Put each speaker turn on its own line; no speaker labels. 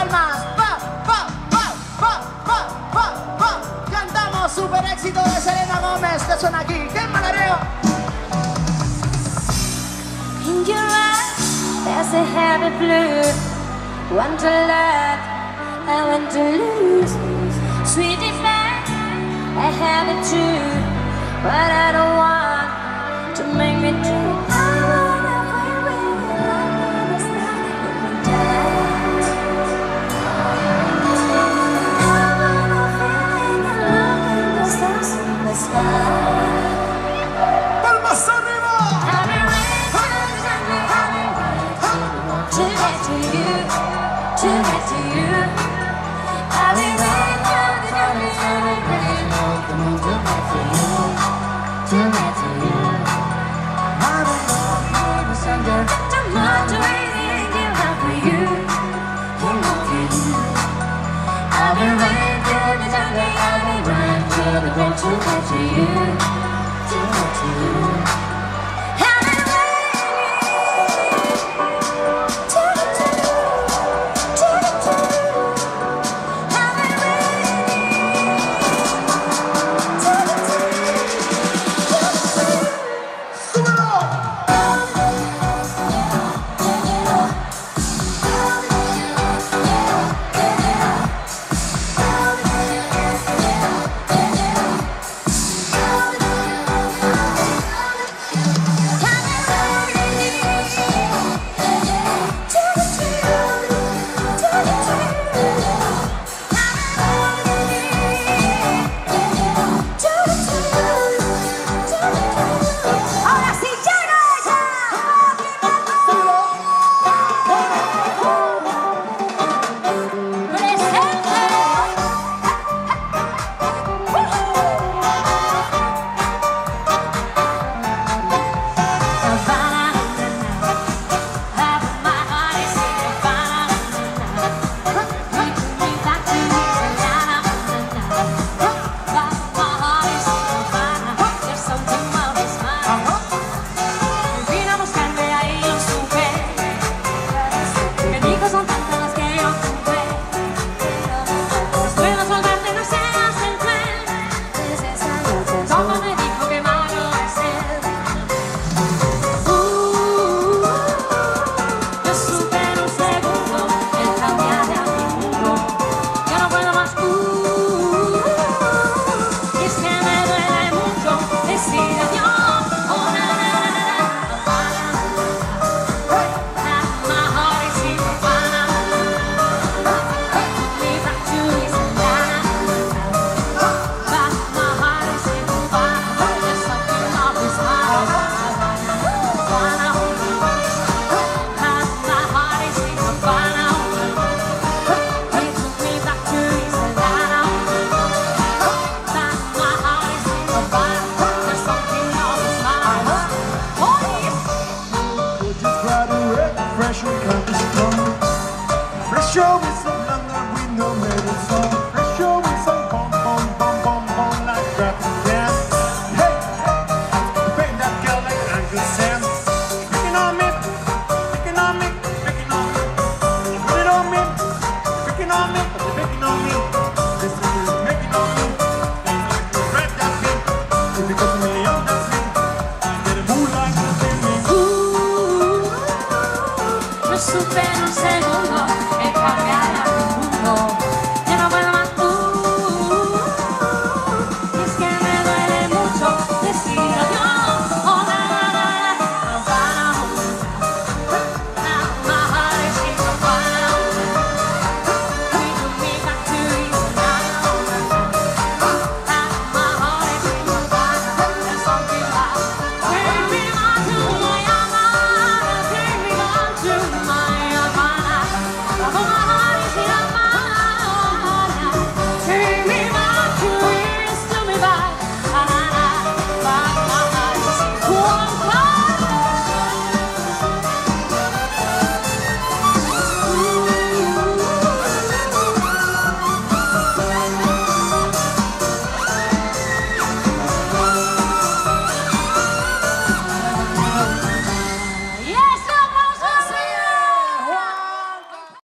palmas. Va, va, va, va, va, va, va. Cantamos super éxito de Selena Gómez que suena aquí. ¡Qué malareo!
In your eyes, there's a heavy blue. One to love, I want to lose. Sweetie fact, I have it too, but I don't want to make me true. I wanna play with you, I wanna stop with that. I wanna feel in love in the stars in the sky.
¡Palmas arriba!
I've been waiting to get to you, to get to you. I've been waiting to get to you. I don't know what's under the much waiting you have for you. You know you. I've been waiting to the jungle, I've been running to the ground to get to you, to get to you. Super un segundo e cambiare il mondo.